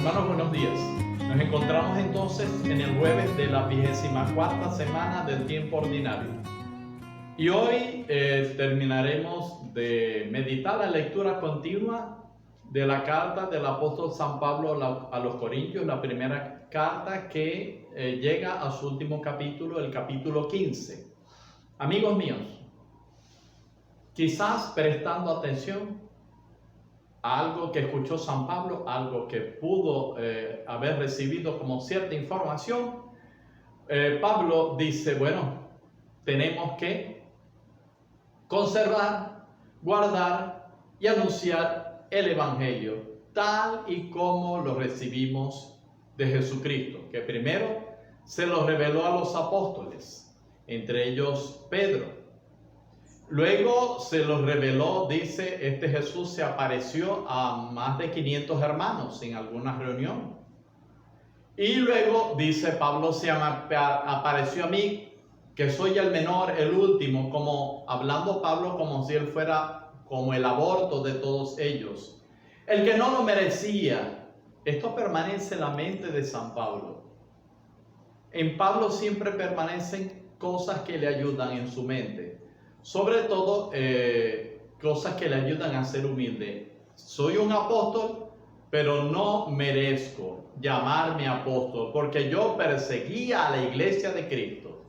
Hermanos, buenos días. Nos encontramos entonces en el jueves de la 24ª semana del tiempo ordinario. Y hoy terminaremos de meditar la lectura continua de la carta del apóstol San Pablo a los Corintios, la primera carta que llega a su último capítulo, el capítulo 15. Amigos míos, quizás prestando atención a algo que escuchó San Pablo, algo que pudo haber recibido como cierta información, Pablo dice, bueno, tenemos que conservar, guardar y anunciar el Evangelio tal y como lo recibimos de Jesucristo, que primero se lo reveló a los apóstoles, entre ellos Pedro. Luego se los reveló, dice, este Jesús se apareció a más de 500 hermanos en alguna reunión. Y luego, dice Pablo, se apareció a mí, que soy el menor, el último, como hablando Pablo como si él fuera como el aborto de todos ellos. El que no lo merecía. Esto permanece en la mente de San Pablo. En Pablo siempre permanecen cosas que le ayudan en su mente. Sobre todo, cosas que le ayudan a ser humilde. Soy un apóstol, pero no merezco llamarme apóstol, porque yo perseguía a la iglesia de Cristo.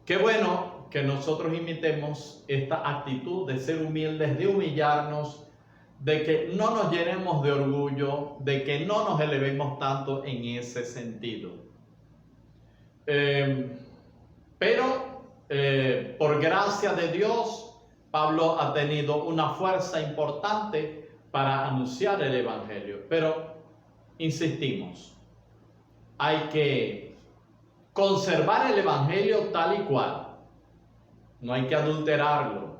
Qué bueno que nosotros imitemos esta actitud de ser humildes, de humillarnos, de que no nos llenemos de orgullo, de que no nos elevemos tanto en ese sentido. Por gracia de Dios, Pablo ha tenido una fuerza importante para anunciar el Evangelio. Pero, insistimos, hay que conservar el Evangelio tal y cual. No hay que adulterarlo.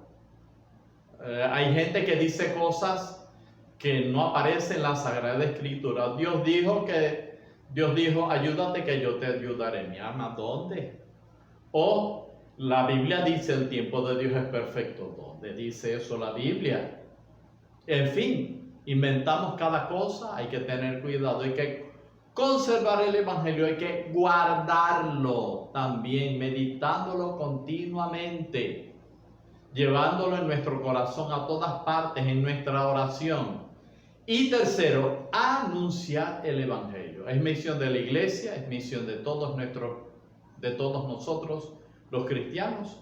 Hay gente que dice cosas que no aparecen en la Sagrada Escritura. Dios dijo, ayúdate que yo te ayudaré. Mi alma, ¿dónde? O la Biblia dice el tiempo de Dios es perfecto. ¿Dónde dice eso la Biblia? En fin, inventamos cada cosa, hay que tener cuidado, hay que conservar el Evangelio, hay que guardarlo también, meditándolo continuamente, llevándolo en nuestro corazón a todas partes, en nuestra oración. Y tercero, anunciar el Evangelio. Es misión de la iglesia, es misión de todos nosotros, los cristianos,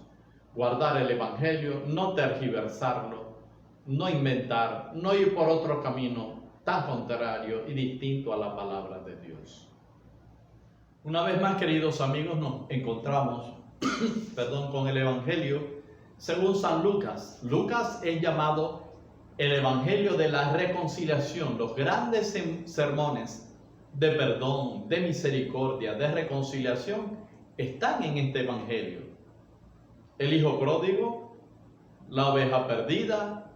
guardar el Evangelio, no tergiversarlo, no inventar, no ir por otro camino tan contrario y distinto a la palabra de Dios. Una vez más, queridos amigos, nos encontramos con el Evangelio según San Lucas. Lucas es llamado el Evangelio de la reconciliación. Los grandes sermones de perdón, de misericordia, de reconciliación están en este Evangelio. El hijo pródigo, la oveja perdida,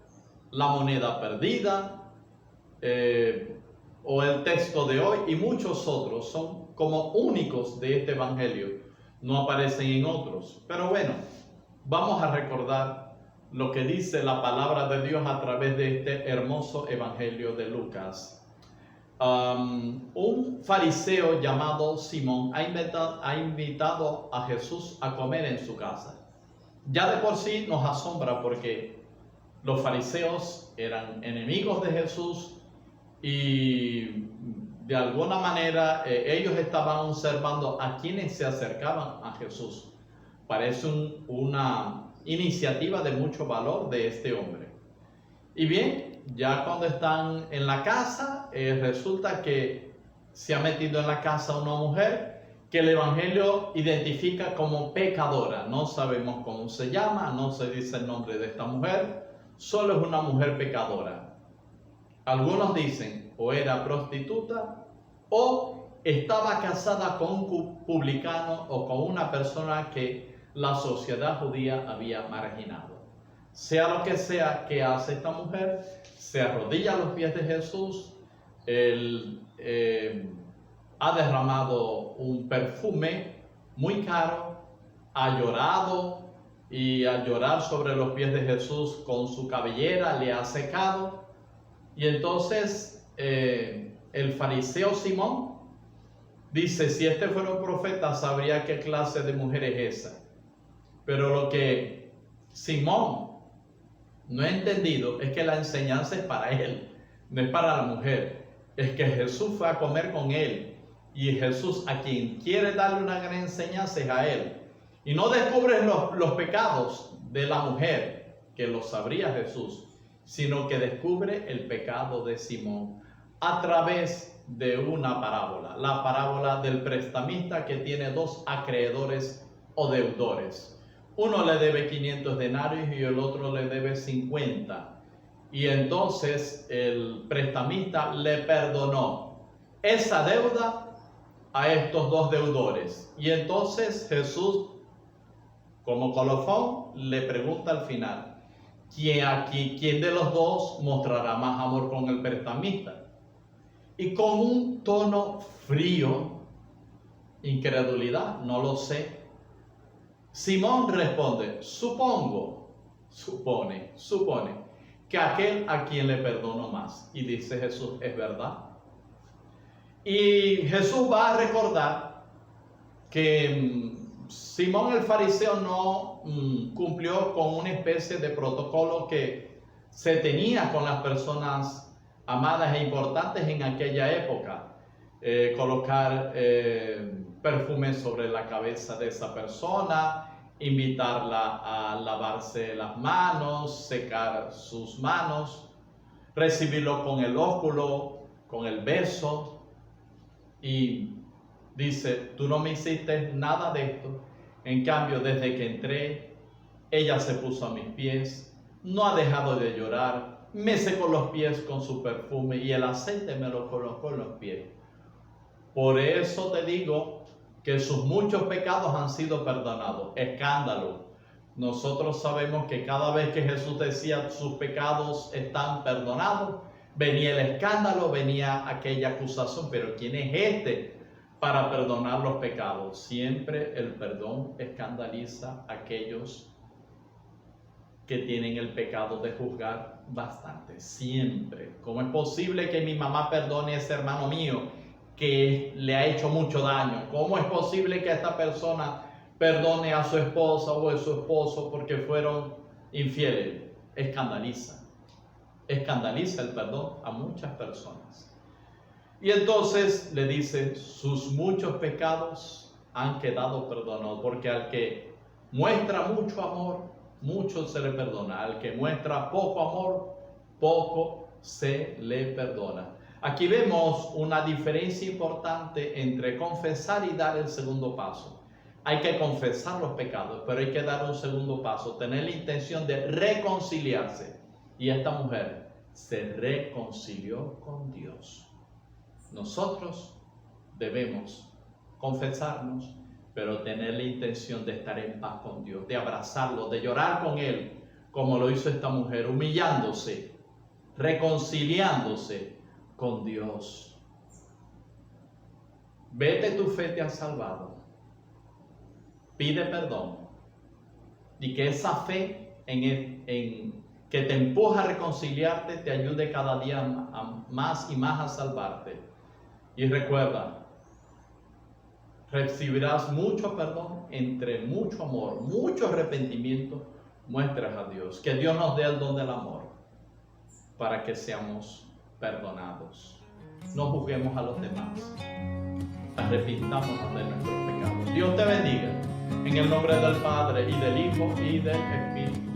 la moneda perdida, o el texto de hoy y muchos otros son como únicos de este Evangelio. No aparecen en otros. Pero bueno, vamos a recordar lo que dice la palabra de Dios a través de este hermoso Evangelio de Lucas. Un fariseo llamado Simón ha invitado a Jesús a comer en su casa. Ya de por sí nos asombra porque los fariseos eran enemigos de Jesús y de alguna manera ellos estaban observando a quienes se acercaban a Jesús. Parece una iniciativa de mucho valor de este hombre. Y bien, ya cuando están en la casa, resulta que se ha metido en la casa una mujer que el Evangelio identifica como pecadora. No sabemos cómo se llama, no se dice el nombre de esta mujer, solo es una mujer pecadora. Algunos dicen o era prostituta o estaba casada con un publicano o con una persona que la sociedad judía había marginado. Sea lo que sea que hace esta mujer, se arrodilla a los pies de Jesús, ha derramado un perfume muy caro, ha llorado y al llorar sobre los pies de Jesús con su cabellera le ha secado y entonces el fariseo Simón, dice, si este fuera un profeta, sabría qué clase de mujer es esa. Pero lo que Simón no ha entendido es que la enseñanza es para él, no es para la mujer. Es que Jesús fue a comer con él, y Jesús a quien quiere darle una gran enseñanza es a él. Y no descubre los pecados de la mujer, que lo sabría Jesús, sino que descubre el pecado de Simón a través de una parábola, la parábola del prestamista que tiene dos acreedores o deudores. Uno le debe 500 denarios y el otro le debe 50. Y entonces el prestamista le perdonó esa deuda a estos dos deudores. Y entonces Jesús, como colofón, le pregunta al final, ¿quién de los dos mostrará más amor con el prestamista? Y con un tono frío, incredulidad, no lo sé, Simón responde, supone que aquel a quien le perdono más. Y dice Jesús, es verdad. Y Jesús va a recordar que Simón el fariseo no cumplió con una especie de protocolo que se tenía con las personas amadas e importantes en aquella época. Colocar perfume sobre la cabeza de esa persona, invitarla a lavarse las manos, secar sus manos, recibirlo con el ósculo, con el beso. Y dice, tú no me hiciste nada de esto. En cambio, desde que entré, ella se puso a mis pies, no ha dejado de llorar, me secó los pies con su perfume y el aceite me lo colocó en los pies. Por eso te digo que sus muchos pecados han sido perdonados. Escándalo. Nosotros sabemos que cada vez que Jesús decía sus pecados están perdonados, venía el escándalo, venía aquella acusación. Pero ¿quién es este para perdonar los pecados? Siempre el perdón escandaliza a aquellos que tienen el pecado de juzgar bastante. Siempre. ¿Cómo es posible que mi mamá perdone a ese hermano mío que le ha hecho mucho daño? ¿Cómo es posible que esta persona perdone a su esposa o a su esposo porque fueron infieles? Escandaliza el perdón a muchas personas. Y entonces le dice, sus muchos pecados han quedado perdonados, porque al que muestra mucho amor, mucho se le perdona. Al que muestra poco amor, poco se le perdona. Aquí vemos una diferencia importante entre confesar y dar el segundo paso. Hay que confesar los pecados, pero hay que dar un segundo paso, tener la intención de reconciliarse. Y esta mujer se reconcilió con Dios. Nosotros debemos confesarnos, pero tener la intención de estar en paz con Dios, de abrazarlo, de llorar con Él, como lo hizo esta mujer, humillándose, reconciliándose con Dios. Vete, tu fe te ha salvado. Pide perdón. Y que esa fe que te empuja a reconciliarte te ayude cada día más y más a salvarte. Y recuerda, recibirás mucho perdón entre mucho amor, mucho arrepentimiento. Muestras a Dios. Que Dios nos dé el don del amor para que seamos perdonados. No juzguemos a los demás. Arrepintámonos de nuestros pecados. Dios te bendiga. En el nombre del Padre, y del Hijo, y del Espíritu.